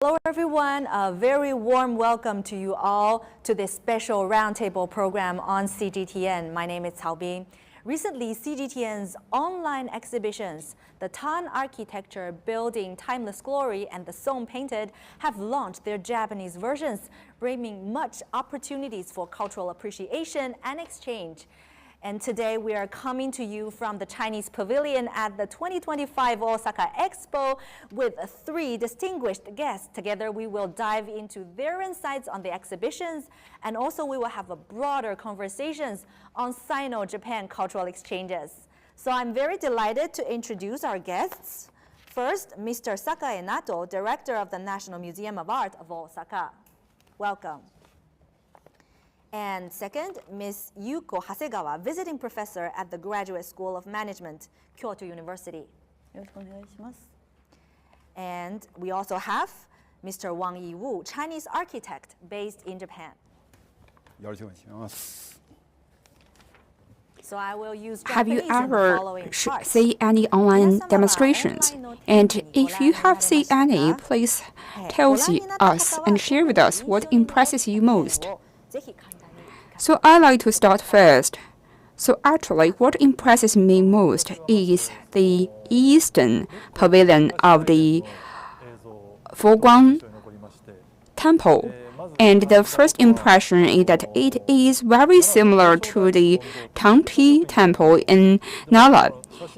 Hello everyone, a very warm welcome to you all to this special roundtable program on CGTN. My name is Cao Bin. Recently, CGTN's online exhibitions, the Tang Architecture, Building Timeless Glory, and the Song Painted have launched their Japanese versions, bringing much opportunities for cultural appreciation and exchange. And today we are coming to you from the Chinese Pavilion at the 2025 Osaka Expo with three distinguished guests. Together we will dive into their insights on the exhibitions, and also we will have a broader conversations on Sino-Japan cultural exchanges. So I'm very delighted to introduce our guests. First, Mr. Sakae Naito, Director of the National Museum of Art of Osaka. Welcome. And second, Ms. Yuko Hasegawa, Visiting Professor at the Graduate School of Management, Kyoto University. And we also have Mr. Wang Yiwu, Chinese architect based in Japan. So I will use Have you Japanese in the ever following parts. seen any online demonstrations? And if you have seen any, please tell us and share with us what impresses you most. So I like to start first. So actually, what impresses me most is the Eastern Pavilion of the Foguang Temple. And the first impression is that it is very similar to the Tang Temple in Nara.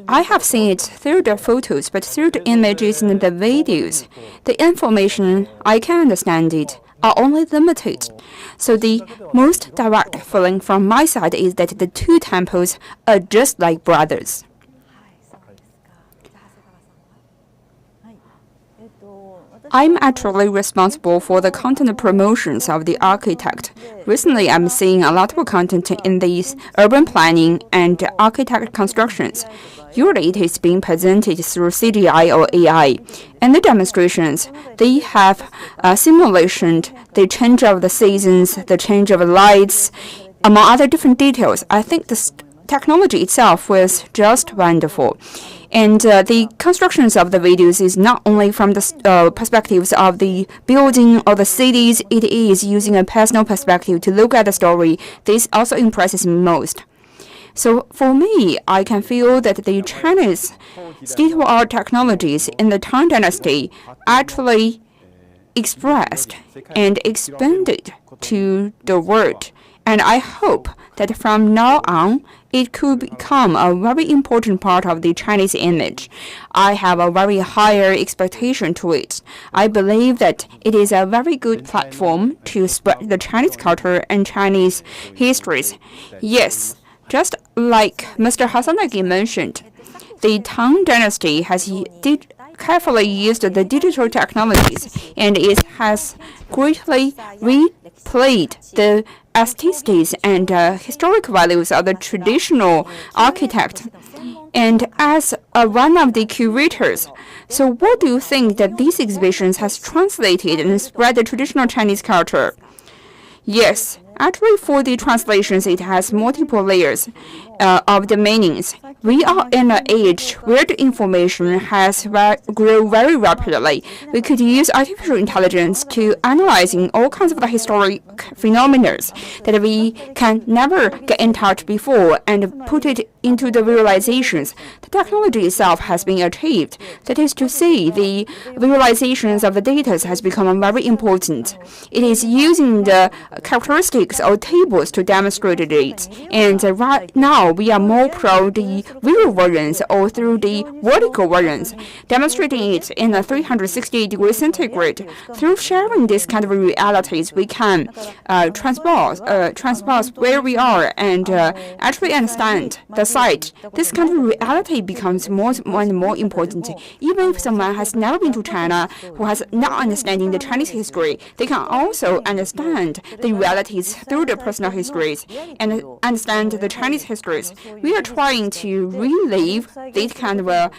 I have seen it through the photos, but through the images and the videos, the information, I can understand it, are only limited. So the most direct feeling from my side is that the two temples are just like brothers. I'm actually responsible for the content promotions of the architect. Recently, I'm seeing a lot of content in these urban planning and architect constructions. Usually, it is being presented through CGI or AI. And the demonstrations, they have simulation, the change of the seasons, the change of lights, among other different details. I think the technology itself was just wonderful. And the constructions of the videos is not only from the perspectives of the building or the cities, it is using a personal perspective to look at the story. This also impresses me most. So for me, I can feel that the Chinese state-of-the-art technologies in the Tang Dynasty actually expressed and expanded to the world. And I hope that from now on, it could become a very important part of the Chinese image. I have a very higher expectation to it. I believe that it is a very good platform to spread the Chinese culture and Chinese histories. Yes, just like Mr. Hasanagi mentioned, the Tang Dynasty has carefully used the digital technologies, and it has greatly replayed the aesthetics and historic values of the traditional architect. And as one of the curators, so what do you think that these exhibitions has translated and spread the traditional Chinese culture? Yes, actually for the translations, it has multiple layers of the meanings. We are in an age where the information has grown very rapidly. We could use artificial intelligence to analyzing all kinds of the historic phenomena that we can never get in touch before and put it into the visualizations. The technology itself has been achieved. That is to say, the visualizations of the data has become very important. It is using the characteristics or tables to demonstrate it. And right now, we are more pro the visual versions or through the vertical versions, demonstrating it in a 360-degree centigrade. Through sharing this kind of realities, we can transpose where we are and actually understand the site. This kind of reality becomes more and more important. Even if someone has never been to China, who has not understanding the Chinese history, they can also understand the realities through the personal histories and understand the Chinese histories. We are trying to relive these kind of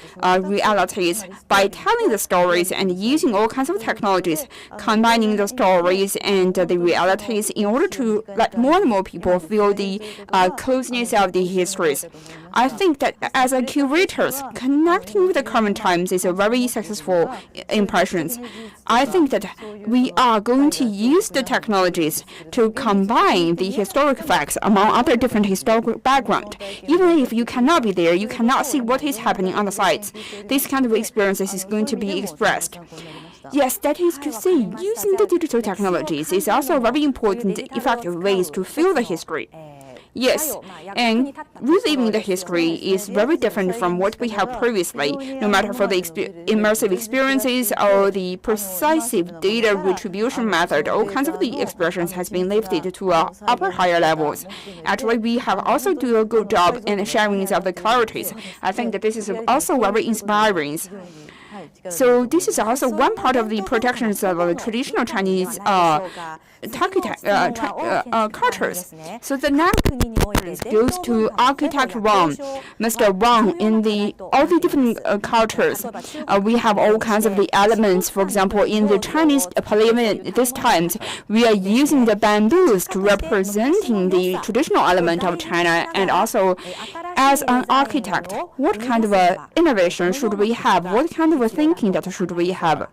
realities by telling the stories and using all kinds of technologies, combining the stories and the realities in order to let more and more people feel the closeness of the histories. I think that as a curators, connecting with the current times is a very successful impressions. I think that we are going to use the technologies to combine the historic facts among other different historical background. Even if you cannot be there, you cannot see what is happening on the sites. This kind of experiences is going to be expressed. Yes, that is to say, using the digital technologies is also a very important, effective ways to feel the history. Yes, and reliving the history is very different from what we have previously, no matter for the immersive experiences or the precise data retribution method. All kinds of the expressions has been lifted to upper higher levels. Actually, we have also do a good job in sharing of the clarities. I think that this is also very inspiring. So this is also one part of the protections of the traditional Chinese cultures. So the next goes to architect Wang, Mr. Wang. In all the different cultures, we have all kinds of the elements. For example, in the Chinese pavilion, this time we are using the bamboos to representing the traditional element of China. And also, as an architect, what kind of innovation should we have? What kind of thinking that should we have?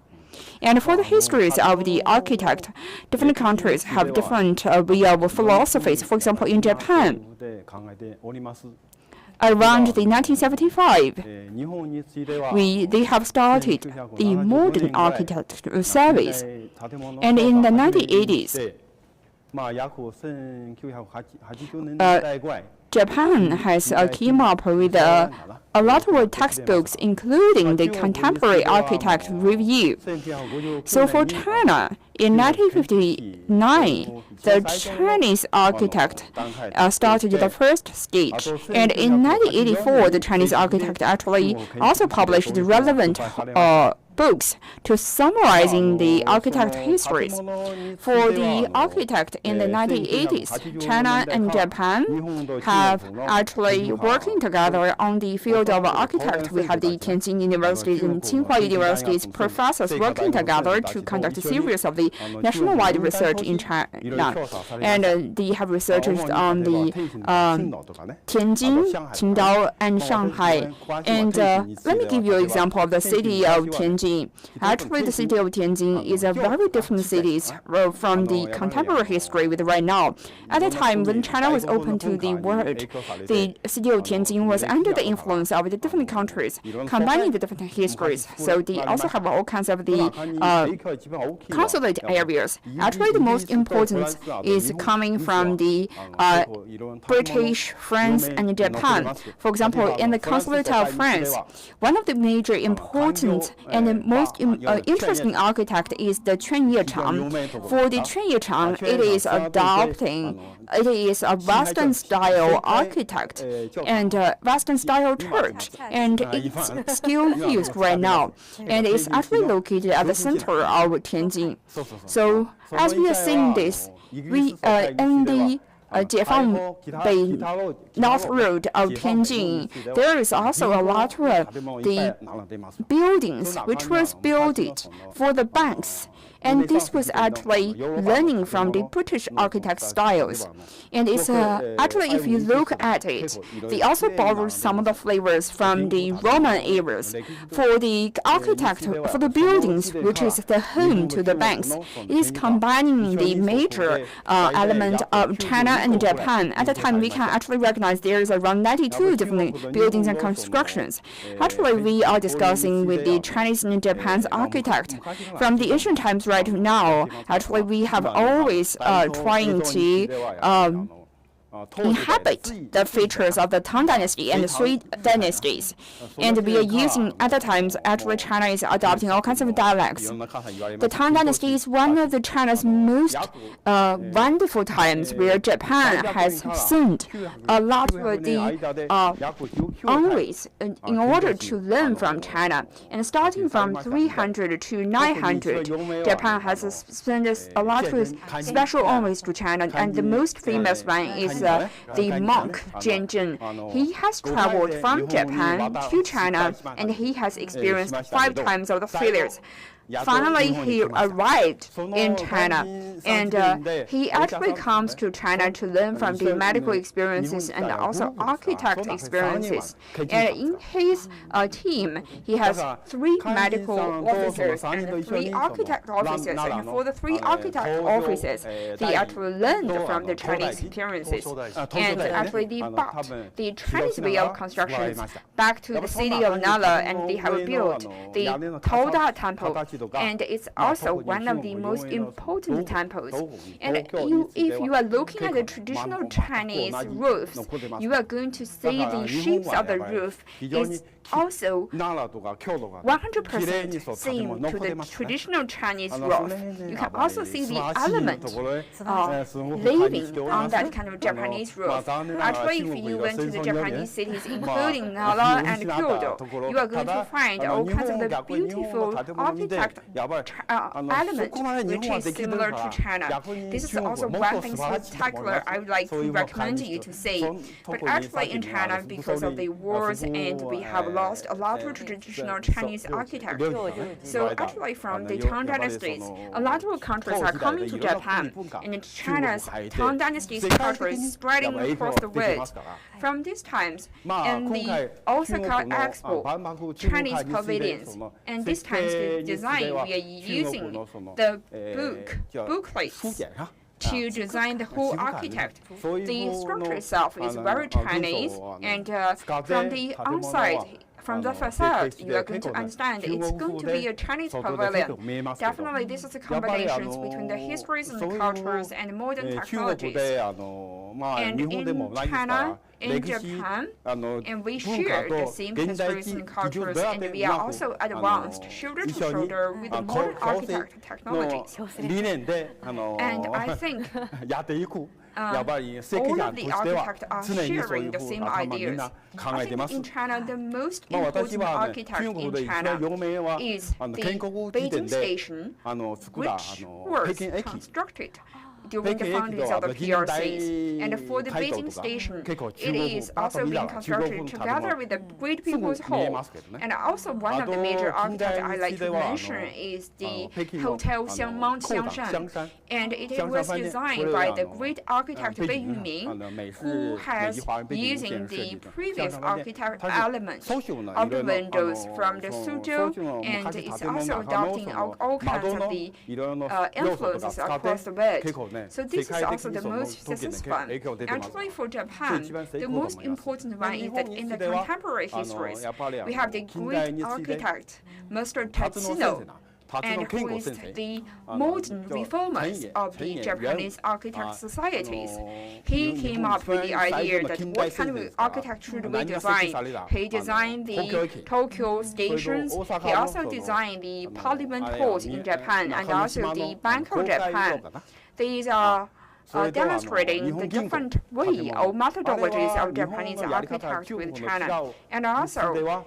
And for the histories of the architect, different countries have different philosophies. For example, in Japan, around the 1975, they have started the modern architecture service. And in the 1980s, Japan has came up with a lot of textbooks, including the Contemporary Architect Review. So for China, in 1959, the Chinese architect started the first stage. And in 1984, the Chinese architect actually also published the relevant books to summarizing the architect histories. For the architect in the 1980s, China and Japan have actually working together on the field of architect. We have the Tianjin University and Tsinghua University's professors working together to conduct a series of the nationwide research in China. And they have researched on the Tianjin, Qingdao, and Shanghai. And let me give you an example of the city of Tianjin. Actually, the city of Tianjin is a very different city from the contemporary history with right now. At the time when China was open to the world, the city of Tianjin was under the influence of the different countries, combining the different histories. So they also have all kinds of the consulate areas. Actually, the most important is coming from the British, France, and Japan. For example, in the consulate of France, one of the major important and the most interesting architect is the Chen Yichang. For the Chen Yichang, it is a Western-style architect and Western-style church, and it's still used right now. And it's actually located at the center of Tianjin. So as we are seeing this, we in the Jiefang Bay North Road of Tianjin, there is also a lot of the buildings which was built for the banks. And this was actually learning from the British architect styles. And it's actually, if you look at it, they also borrowed some of the flavors from the Roman eras. For the architect, for the buildings, which is the home to the banks, it is combining the major element of China and Japan. At the time, we can actually recognize there is around 92 different buildings and constructions. Actually, we are discussing with the Chinese and Japan's architect from the ancient times right now. Actually, we have always trying to inhabit the features of the Tang Dynasty and the three dynasties. And we are using, at the times, actually China is adopting all kinds of dialects. The Tang Dynasty is one of the China's most wonderful times where Japan has sent a lot of the envoys in order to learn from China. And starting from 300 to 900, Japan has sent a lot of special envoys to China, and the most famous one is the monk Jianzhen. He has traveled from Japan to China, and he has experienced 5 times of the failures. finally he arrived in China, and he actually comes to China to learn from the medical experiences and also architect experiences. And in his team, he has 3 medical officers and 3 architect officers. And for the 3 architect officers, they actually learned from the Chinese experiences. And actually they brought the Chinese way of constructions back to the city of Nala, and they have built the Toda Temple. And it's also one of the most important temples. And if you are looking at the traditional Chinese roofs, you are going to see the shapes of the roof is also 100% same to the traditional Chinese roof. You can also see the element living on that kind of Japanese roof. Actually, if you went to the Japanese cities, including Nara and Kyoto, you are going to find all kinds of the beautiful architect elements which is similar to China. This is also one thing spectacular I would like to recommend you to see. But actually in China, because of the wars and we have lost a lot of traditional Chinese architecture. So actually from the Tang Dynasties, a lot of countries are coming to Japan, and China's Tang Dynasty's culture is spreading across the world. From these times, in the Osaka Expo, Chinese pavilions, and this time's the design we are using the booklets to design the whole architect. The structure itself is very Chinese, and from the outside, from the facade, you are going to understand it's going to be a Chinese pavilion. Definitely, this is a combination between the histories and the cultures and modern technologies. And in China, in Japan, and we share the same histories and cultures, and we are also advanced shoulder to shoulder with the modern architect technologies. And I think all of the architects are sharing the same ideas. I think in China, the most important architect in China is the Beijing Station, which was constructed during the foundings of the PRCs. And for the Beijing Station, it is also being constructed together with the Great People's Hall. And also one of the major architects I like to mention is the Hotel Mount Xiangshan. And it was designed by the great architect Wei Yuming, who has using the previous architect elements of the windows from the Suzhou, and it's also adopting all kinds of the influences across the world. So this is also the most successful one. Actually, for Japan, the most important one is that in the contemporary histories, we have the great architect, Master Tatsuno, and who is the modern reformers of the Japanese architect societies. He came up with the idea that what kind of architecture should we design. He designed the Tokyo stations. He also designed the Parliament halls in Japan and also the Bank of Japan. These are demonstrating the different way or methodologies of Japanese architecture with China. And also,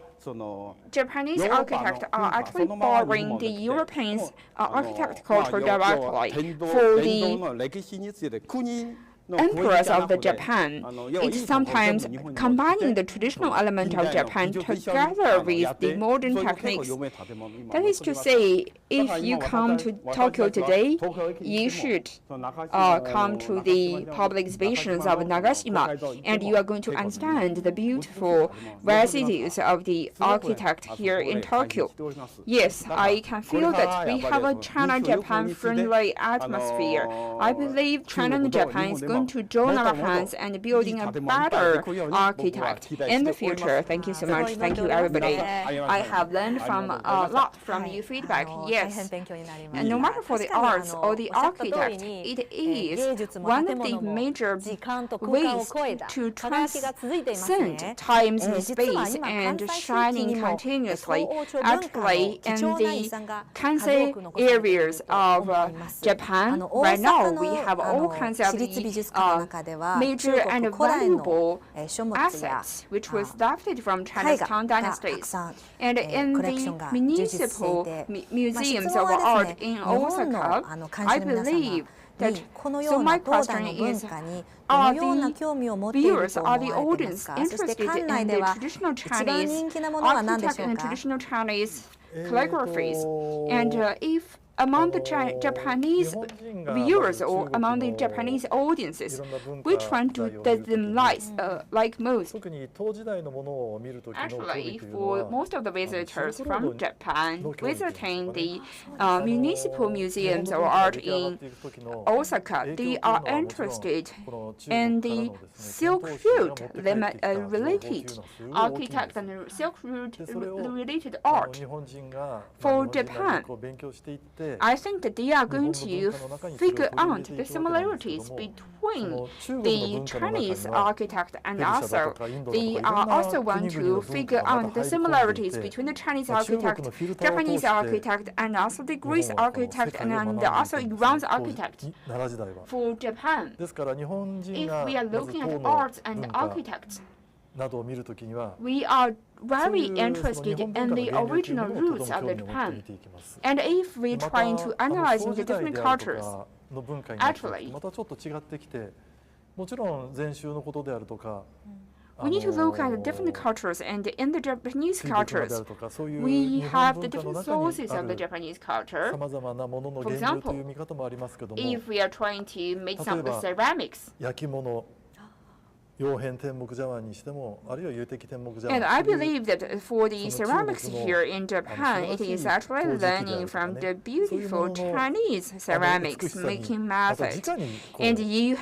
Japanese architects are actually borrowing the Europeans' architect culture directly. For the emperors of the Japan, it's sometimes combining the traditional element of Japan together with the modern techniques. That is to say, if you come to Tokyo today, you should come to the public exhibitions of Nagashima, and you are going to understand the beautiful residues of the architect here in Tokyo. Yes, I can feel that we have a China-Japan friendly atmosphere. I believe China and Japan is going to join our hands and building a better architect in the future. Thank you so much. Thank you, everybody. I have learned from a lot from your feedback. Yes, and no matter for the arts or the architect, it is one of the major ways to transcend times and space and shining continuously. Actually, in the Kansai areas of Japan, right now we have all kinds of the major and valuable assets which was adopted from China's Tang Dynasties. And in the municipal museums of art in Osaka, I believe that, so my question is, are the viewers, are the audience interested in the traditional Chinese architecture and traditional Chinese calligraphies. And if among the Japanese viewers or among the Japanese audiences, which one does them like most? Actually, for most of the visitors from Japan visiting the municipal museums or art in Osaka, they are interested in the Silk Road related architect and Silk Road related art. For Japan, I think that they are going to figure out the similarities between the Chinese architect and also they are also want to figure out the similarities between the Chinese architect, Japanese architect, and also the Greek architect and also Iran's architect. For Japan, if we are looking at arts and architects, we are very interested in the original roots of Japan. And if we're trying to analyze the different cultures, actually, we need to look at the different cultures, and in the Japanese cultures, we have the different sources of the Japanese culture. For example, if we are trying to make some ceramics, and I believe that for the ceramics here in Japan, it is actually learning from the beautiful Chinese ceramics making method. And they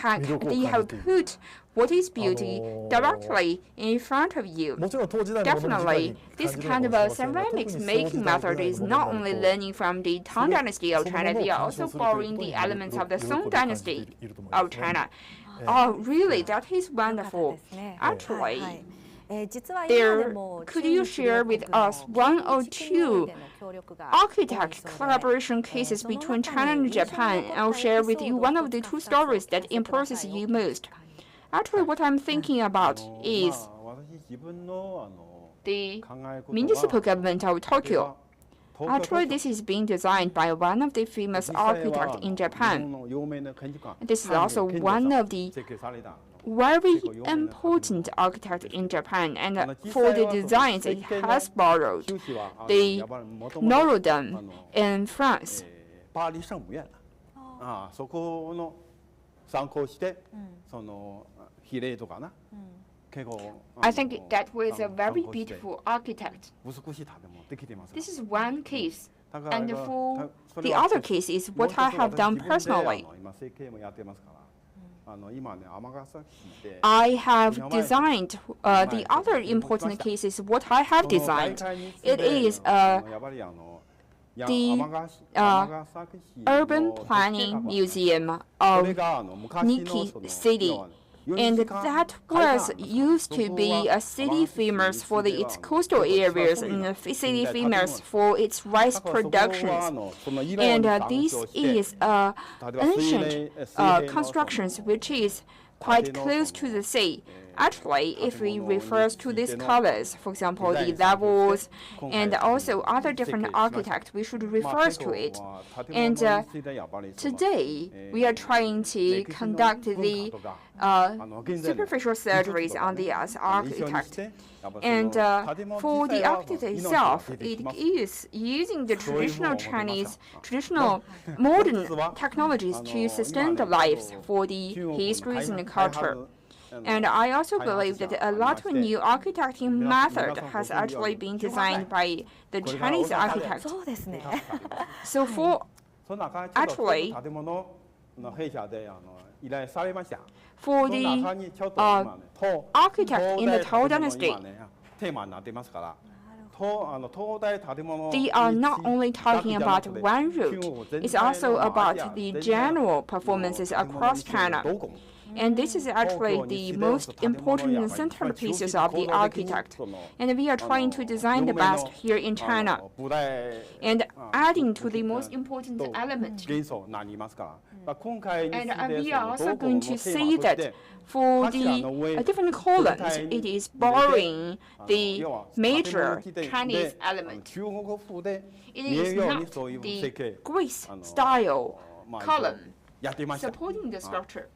have put what is beauty directly in front of you. Definitely, this kind of a ceramics making method is not only learning from the Tang Dynasty of China, they are also borrowing the elements of the Song Dynasty of China. Oh, really? That is wonderful. Actually, could you share with us one or two architect collaboration cases between China and Japan? I'll share with you one of the two stories that impresses you most. Actually, what I'm thinking about is the municipal government of Tokyo. Actually, this is being designed by one of the famous architects in Japan. This is also one of the very important architects in Japan, and for the designs, it has borrowed the Notre Dame in France. I think that was a very beautiful architect. This is one case. And for the other case is what I have done personally. I have designed the other important case is what I have designed. It is the Urban Planning Museum of Nikki City. And that was used to be a city famous for its coastal areas and a city famous for its rice productions. And this is ancient constructions which is quite close to the sea. Actually, if we refer to these colors, for example, the levels and also other different architects, we should refer to it. And today, we are trying to conduct the superficial surgeries on the architect. And for the architect itself, it is using the traditional modern technologies to sustain the lives for the histories and the culture. And I also believe that a lot of new architecting method has actually been designed by the Chinese architect. So for actually, for the architect in the Tang Dynasty, they are not only talking about one route, it's also about the general performances across China. And this is actually the most important and central pieces of the architect. And we are trying to design the best here in China and adding to the most important element. And we are also going to see that for the different columns, it is borrowing the major Chinese element. It is not the Greek style column supporting the structure.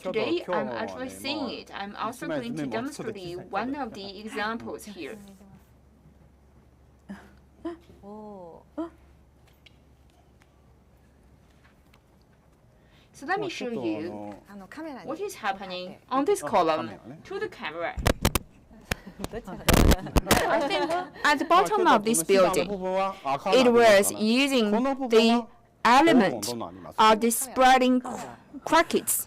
Today, I'm actually seeing it. I'm also going to demonstrate one of the examples here. So let me show you what is happening on this column to the camera. I think at the bottom of this building, it was using the element of the spreading crackets.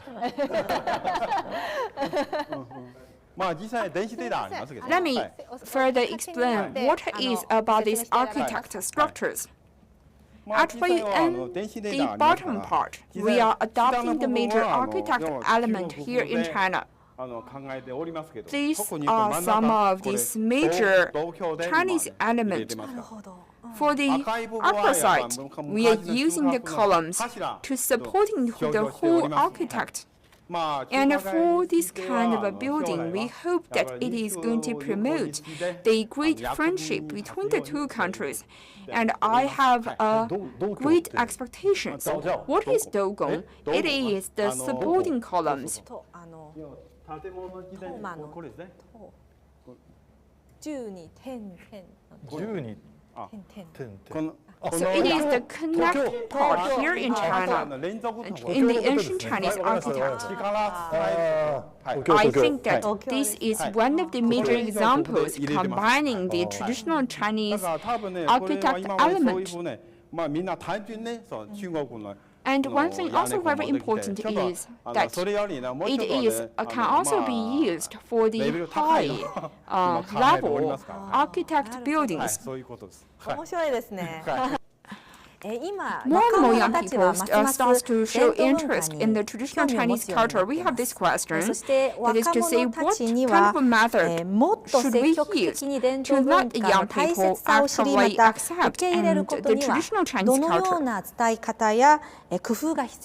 Let me further explain what is about these architecture structures. Actually, in the bottom part, we are adopting the major architecture element here in China. These are some of these major Chinese elements. For the upper side, we are using the columns to supporting the whole architect. And for this kind of a building, we hope that it is going to promote the great friendship between the two countries. And I have great expectations. What is Dogong? It is the supporting columns. So it is the connecting part here in China, in the ancient Chinese architecture. I think that this is one of the major examples combining the traditional Chinese architect element. And one thing also very important is that it can also be used for the high level architect buildings. More and more young people start to show interest in the traditional Chinese culture. We have this question, that is to say, what kind of a method should we use to let young people actually accept and the traditional Chinese culture?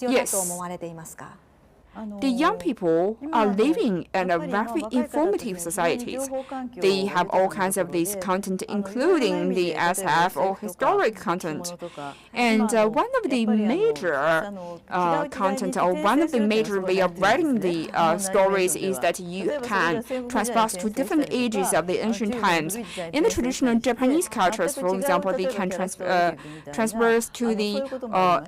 Yes. The young people are living in a very informative societies. They have all kinds of this content, including the SF or historic content. And one of the major content, or one of the major way of writing the stories is that you can transpose to different ages of the ancient times. In the traditional Japanese cultures, for example, they can transverse to the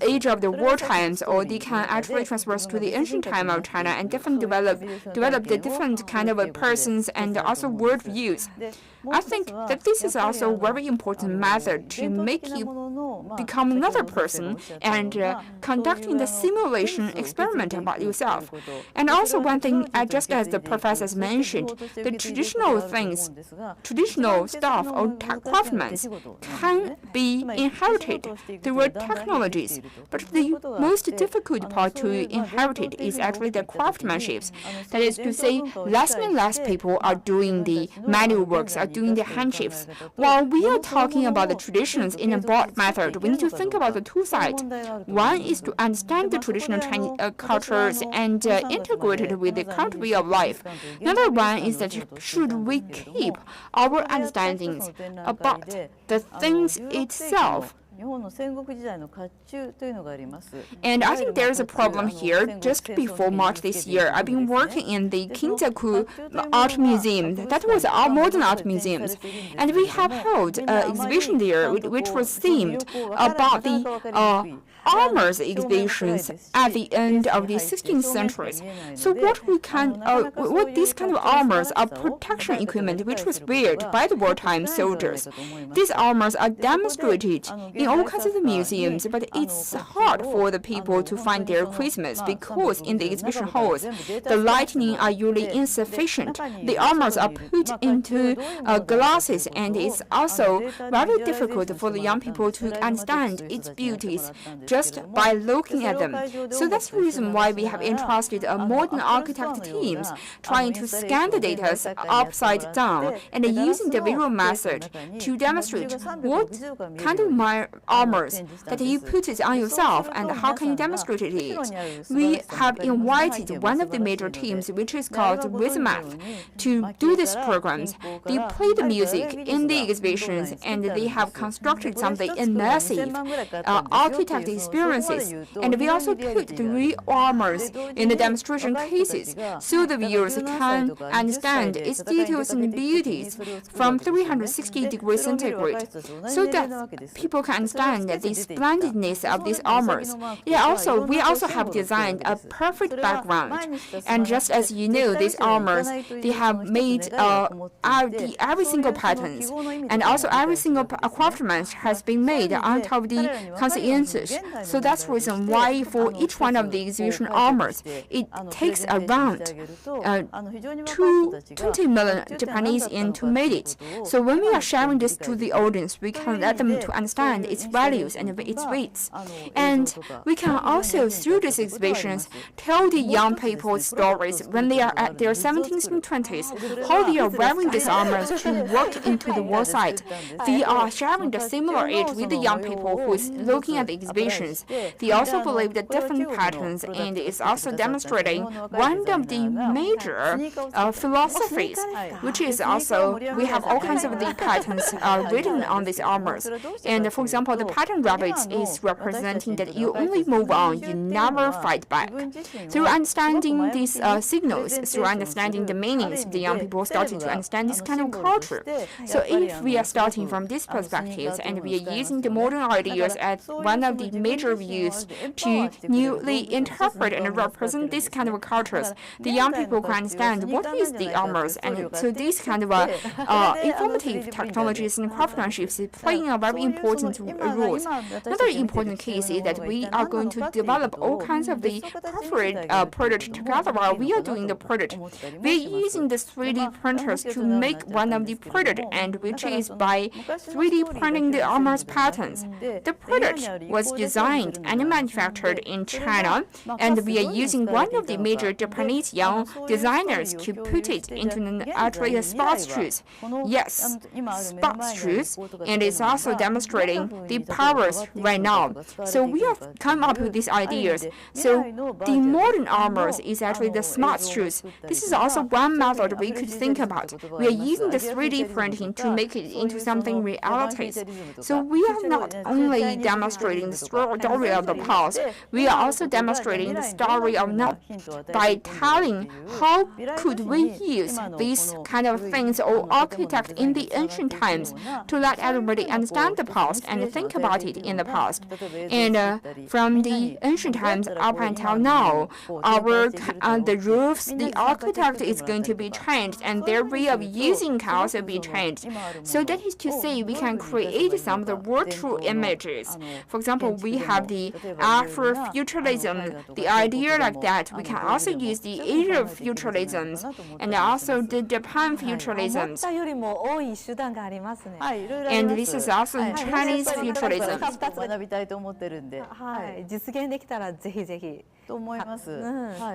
age of the war times, or they can actually transverse to the ancient time of China, and develop the different kind of persons and also world views. I think that this is also a very important method to make you become another person and conducting the simulation experiment about yourself. And also one thing, just as the professors mentioned, the traditional things, traditional stuff or craftsmen can be inherited through technologies. But the most difficult part to inherit it is actually the craftsmanship. That is to say, less and less people are doing the manual works, are doing the handshapes. While we are talking about the traditions in a broad method, we need to think about the two sides. One is to understand the traditional Chinese cultures and integrate it with the current way of life. Another one is that should we keep our understandings about the things itself. And I think there is a problem here. Just before March this year, I've been working in the Kinzaku Art Museum. That was our modern art museums. And we have held an exhibition there which was themed about the armors exhibitions at the end of the 16th century. So what these kind of armors are protection equipment which was weared by the wartime soldiers. These armors are demonstrated in all kinds of the museums, but it's hard for the people to find their Christmas because in the exhibition halls, the lighting are usually insufficient. The armors are put into glasses, and it's also very difficult for the young people to understand its beauties just by looking at them. So that's the reason why we have entrusted a modern architect teams trying to scan the data upside down and using the visual method to demonstrate what kind of armors that you put it on yourself and how can you demonstrate it. We have invited one of the major teams, which is called Wizmath, to do these programs. They play the music in the exhibitions, and they have constructed some of the immersive architect experiences. And we also put the real armors in the demonstration cases, so the viewers can understand its details and beauties from 360 degrees centigrade, so that people can understand the splendidness of these armors. We also have designed a perfect background. And just as you know, these armors, they have made every single patterns, and also every single craftsmanship has been made on top of the consciences. So that's the reason why for each one of the exhibition armors, it takes around 20 million Japanese yen to make it. So when we are sharing this to the audience, we can let them to understand its values and its weights. And we can also, through these exhibitions, tell the young people's stories when they are at their 17th and 20s, how they are wearing these armors to walk into the war site. They are sharing the similar age with the young people who is looking at the exhibitions. They also believe the different patterns, and it's also demonstrating one of the major philosophies, which is also we have all kinds of the patterns written on these armors. And for example, the pattern rabbit is representing that you only move on, you never fight back. Through understanding these signals, through understanding the meanings, the young people started to understand this kind of culture. So if we are starting from this perspective and we are using the modern ideas as one of the major views to newly interpret and represent this kind of cultures, the young people can understand what is the armors. And so these kind of informative technologies and craftsmanship is playing a very important role. Another important case is that we are going to develop all kinds of the corporate product together while we are doing the product. We are using the 3D printers to make one of the product, and which is by 3D printing the armors patterns. The product was designed and manufactured in China, and we are using one of the major Japanese young designers to put it into actually a sports shoes. Yes, sports shoes, and it's also demonstrating the powers right now. So we have come up with these ideas. So the modern armors is actually the smart shoes. This is also one method we could think about. We are using the 3D printing to make it into something realities. So we are not only demonstrating the story of the past, we are also demonstrating the story of now by telling how could we use these kind of things or architect in the ancient times to let everybody understand the past and think about it in the past. And from the ancient times up until now, the roofs, the architect is going to be changed, and their way of using can also be changed. So that is to say, we can create some of the virtual images. For example, we have the Afrofuturism, the idea like that. We can also use the Asia futurisms and also the Japan futurisms. And this is also Chinese futurism.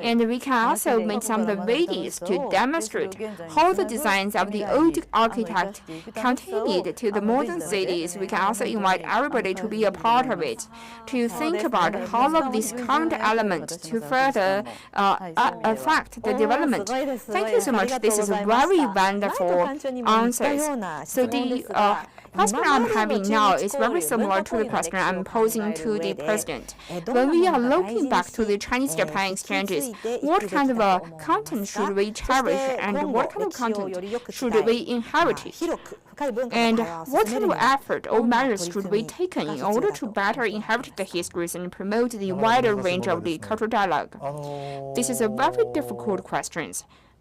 And we can also make some of the videos to demonstrate how the designs of the old architect continued to the modern cities. We can also invite everybody to be a part of it, to think about how of these current elements to further affect the development. Thank you so much. This is a very wonderful answers. So the question I'm having now is very similar to the question I'm posing to the president. When we are looking back to the Chinese-Japan exchanges, what kind of content should we cherish, and what kind of content should we inherit? And what kind of effort or measures should be taken in order to better inherit the histories and promote the wider range of the cultural dialogue? This is a very difficult question,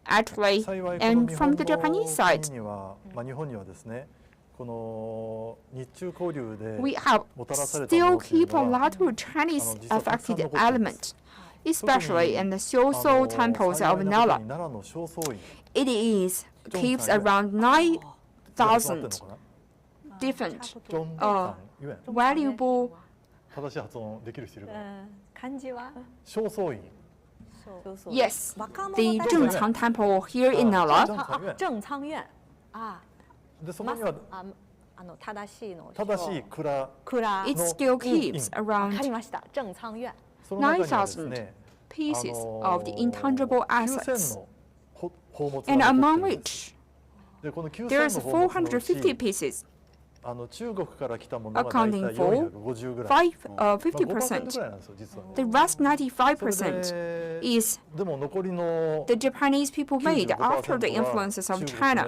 actually, and from the Japanese side, we have still keep a lot of Chinese affected elements, especially in the Shoso temples of Nara. It keeps around 9,000 different valuable. Yes, the Zhengcang Temple here in Nara. It still keeps around 9,000 pieces of the intangible assets, and among which there's 450 pieces accounting for 50%. The rest 95% is the Japanese people made after the influences of China.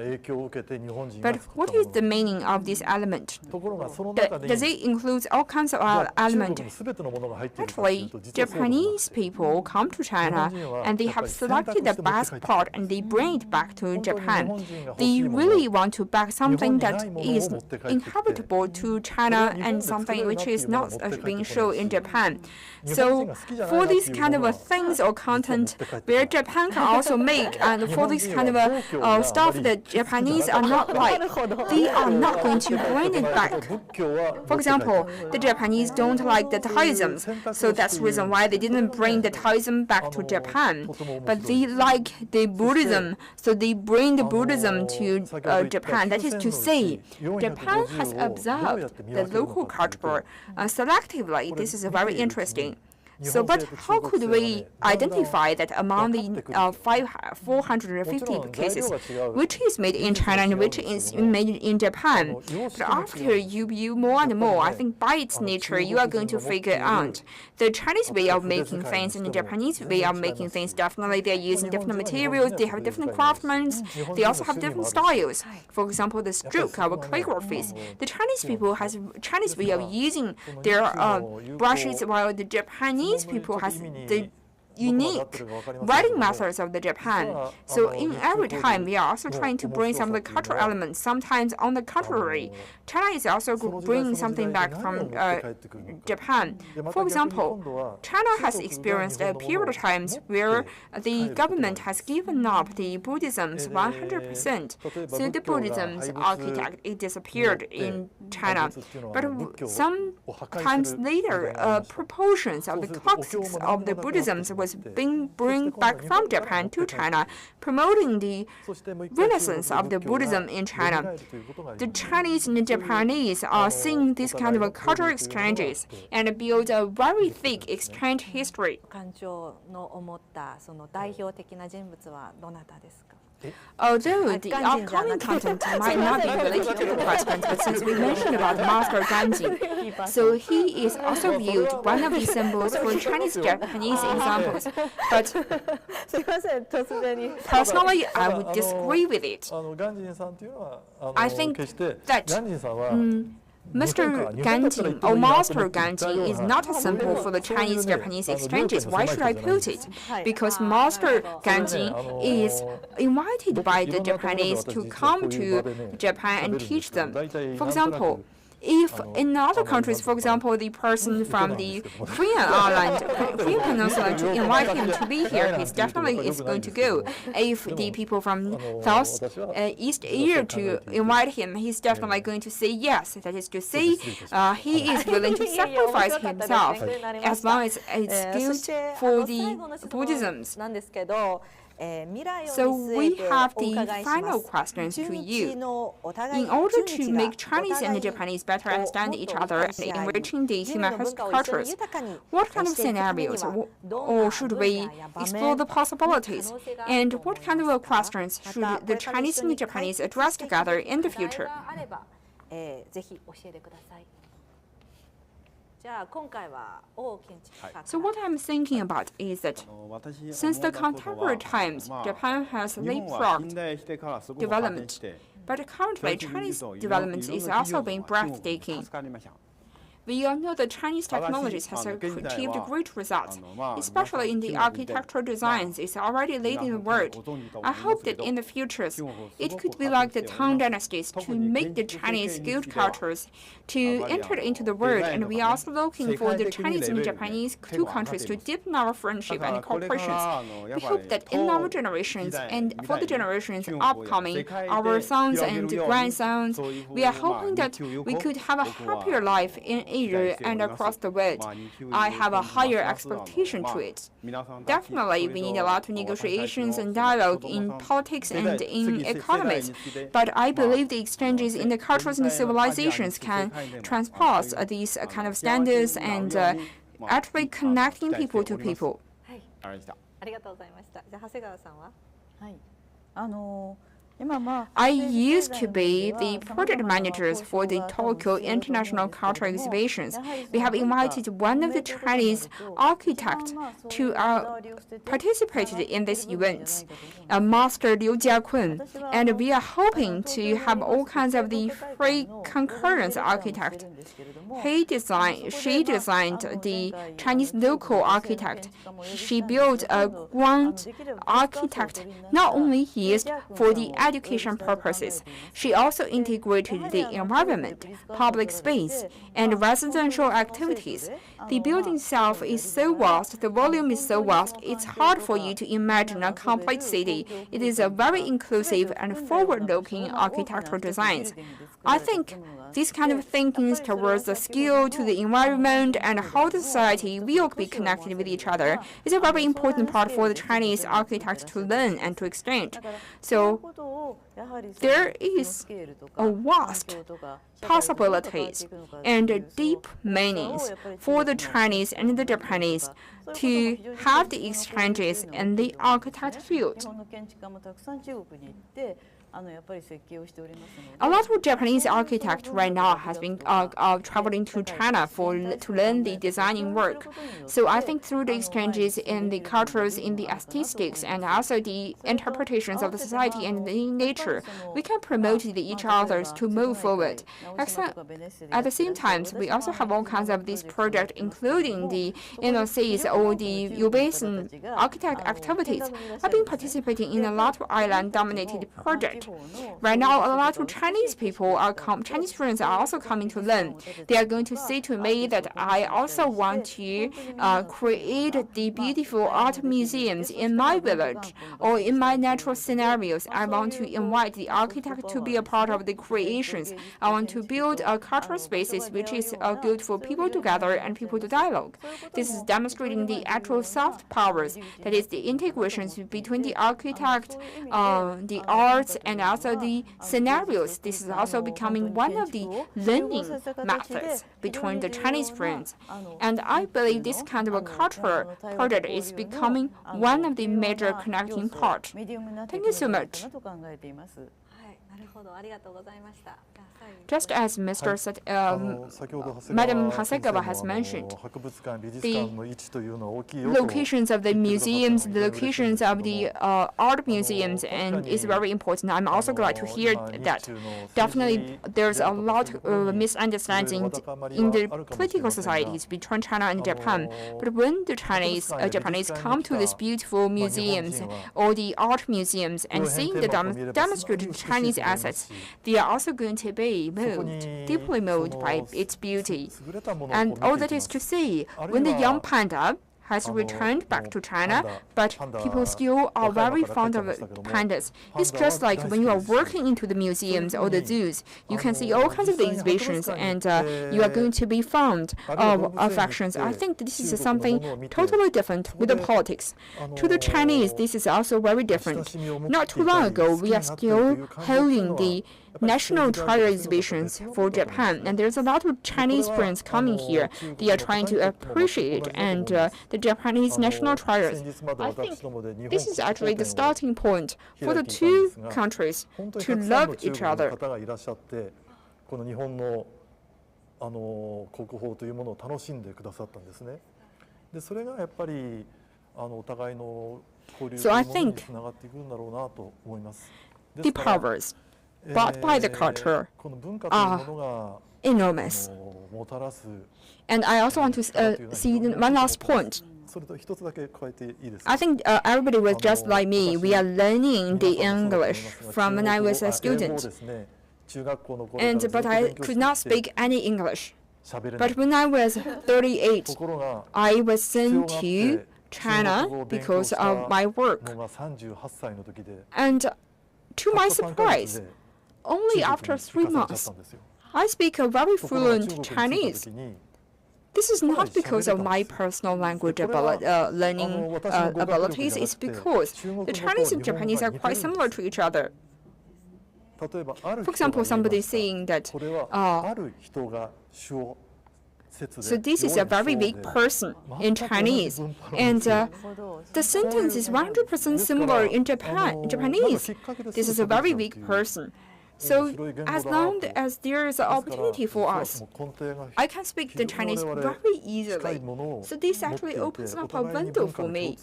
But what is the meaning of this element? Does it include all kinds of elements? Actually, Japanese people come to China and they have selected the best part and they bring it back to Japan. They really want to back something that is inhabitable to China and something which is not being shown in Japan. So for these kind of things or content where Japan can also make, and for this kind of stuff that Japanese are not like, they are not going to bring it back. For example, the Japanese don't like the Taoism, so that's the reason why they didn't bring the Taoism back to Japan. But they like the Buddhism, so they bring the Buddhism to Japan. That is to say, Japan has observed the local culture selectively. This is very interesting. So, but how could we identify that among the 450 cases, which is made in China and which is made in Japan? But after you view more and more, I think by its nature, you are going to figure out the Chinese way of making things and the Japanese way of making things. Definitely, they're using different materials, they have different craftsmen, they also have different styles. For example, the stroke, our calligraphies. The Chinese people has Chinese way of using their brushes, while the Japanese people has the unique writing methods of the Japan. So in every time, we are also trying to bring some of the cultural elements. Sometimes, on the contrary, China is also bringing something back from Japan. For example, China has experienced a period of times where the government has given up the Buddhism 100%. So the Buddhism's architect, it disappeared in China. But sometimes later, proportions of the classics of the Buddhism was being brought back from Japan to China, promoting the renaissance of the Buddhism in China. The Chinese and the Japanese are seeing this kind of cultural exchanges and build a very thick exchange history. Although the upcoming content might not be related to the question, but since we mentioned about Master Ganjin, so he is also viewed one of the symbols for Chinese-Japanese examples. But personally, I would disagree with it. I think that Mr. Ganjin or Master Ganjin is not a symbol for the Chinese-Japanese exchanges. Why should I put it? Because Master Ganjin is invited by the Japanese to come to Japan and teach them. For example, if in other countries, for example, the person from the Korean Peninsula to invite him to be here, he definitely is going to go. If the people from East Asia to invite him, he's definitely going to say yes. That is to say, he is willing to sacrifice himself as long as it's good for the Buddhisms. So we have the final questions to you. In order to make Chinese and Japanese better understand each other and enriching the human cultures, what kind of scenarios or should we explore the possibilities? And what kind of questions should the Chinese and the Japanese address together in the future? So what I'm thinking about is that since the contemporary times, Japan has leapfrogged development, but currently Chinese development is also being breathtaking. We all know that Chinese technologies has achieved great results, especially in the architectural designs. It's already leading the world. I hope that in the future, it could be like the Tang Dynasties to make the Chinese guild cultures to enter into the world, and we are also looking for the Chinese and Japanese two countries to deepen our friendship and cooperation. We hope that in our generations and for the generations upcoming, our sons and grandsons, we are hoping that we could have a happier life in Asia and across the world. I have a higher expectation to it. Definitely, we need a lot of negotiations and dialogue in politics and in economies, but I believe the exchanges in the cultures and the civilizations can transpose these kind of standards and actually connecting people to people. ありがとうございました。じゃあ長谷川さんは？はい。I used to be the project managers for the Tokyo International Cultural Exhibitions. We have invited one of the Chinese architects to participate in these events, Master Liu Jiakun, and we are hoping to have all kinds of the free concurrence architect. She designed the Chinese local architect. She built a grand architect not only used for the education purposes. She also integrated the environment, public space, and residential activities. The building itself is so vast, the volume is so vast, it's hard for you to imagine a complete city. It is a very inclusive and forward-looking architectural designs. I think this kind of thinking towards the skill to the environment and how the society will be connected with each other is a very important part for the Chinese architects to learn and to exchange. So there is a vast possibilities and deep meanings for the Chinese and the Japanese to have the exchanges in the architect field. A lot of Japanese architects right now has been traveling to China to learn the designing work. So I think through the exchanges in the cultures, in the aesthetics, and also the interpretations of the society and the nature, we can promote each others to move forward. At the same time, we also have all kinds of these projects, including the immerses or the U-Basin architect activities. I've been participating in a lot of island-dominated projects. Right now, a lot of Chinese Chinese students are also coming to learn. They are going to say to me that I also want to create the beautiful art museums in my village or in my natural scenarios. I want to invite the architect to be a part of the creations. I want to build a cultural spaces which is good for people to gather and people to dialogue. This is demonstrating the actual soft powers, that is the integrations between the architect, the arts, and also the scenarios. This is also becoming one of the learning methods between the Chinese friends. And I believe this kind of a cultural project is becoming one of the major connecting parts. Thank you so much. Just as Madam Hasegawa has mentioned, the locations of the museums, the locations of the art museums, and is very important. I'm also glad to hear that. Definitely, there's a lot of misunderstanding in the political societies between China and Japan. But when the Japanese come to these beautiful museums or the art museums and seeing the demonstrated Chinese assets, they are also going to be deeply moved by its beauty. And all that is to say, when the young panda has returned back to China, but people still are very fond of pandas. It's just like when you are working into the museums or the zoos, you can see all kinds of the exhibitions, and you are going to be fond of affections. I think this is something totally different with the politics. To the Chinese, this is also very different. Not too long ago, we are still holding the national trial exhibitions for Japan, and there's a lot of Chinese friends coming here. They are trying to appreciate and the Japanese national trials. I think this is actually the starting point for the two countries to love each other. So I think the powers brought by the culture are enormous. And I also want to see one last point. I think everybody was just like me. We are learning the English from when I was a student. But I could not speak any English. But when I was 38, I was sent to China because of my work. And to my surprise, only after 3 months, I speak a very fluent Chinese. This is not because of my personal language learning abilities. It's because the Chinese and Japanese are quite similar to each other. For example, somebody saying that So this is a very big person in Chinese, and the sentence is 100% similar in Japanese. This is a very big person. So as long as there is an opportunity for us, I can speak the Chinese very easily. So this actually opens up a window for me.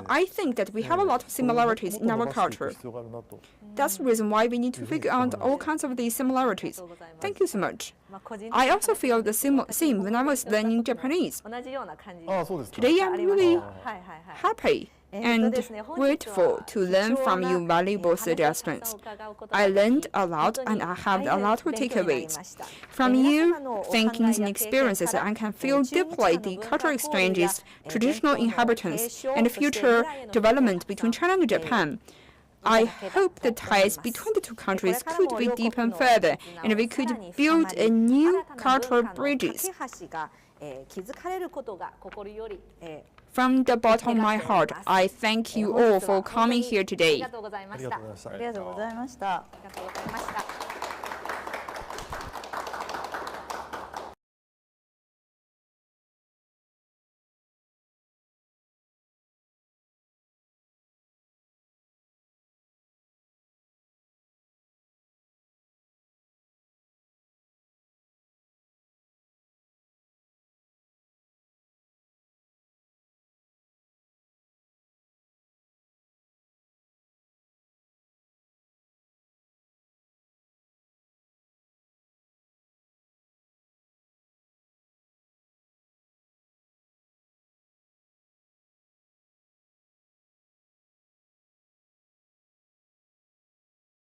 I think that we have a lot of similarities in our culture. That's the reason why we need to figure out all kinds of these similarities. Thank you so much. I also feel the same when I was learning Japanese. Today I'm really happy and grateful to learn from you valuable suggestions. I learned a lot and I have a lot of takeaways. From you, thinkings and experiences, I can feel deeply the cultural exchanges, traditional inhabitants, and future development between China and Japan. I hope the ties between the two countries could be deepened further, and we could build a new cultural bridges. From the bottom of my heart, I thank you all for coming here today. ありがとうございました。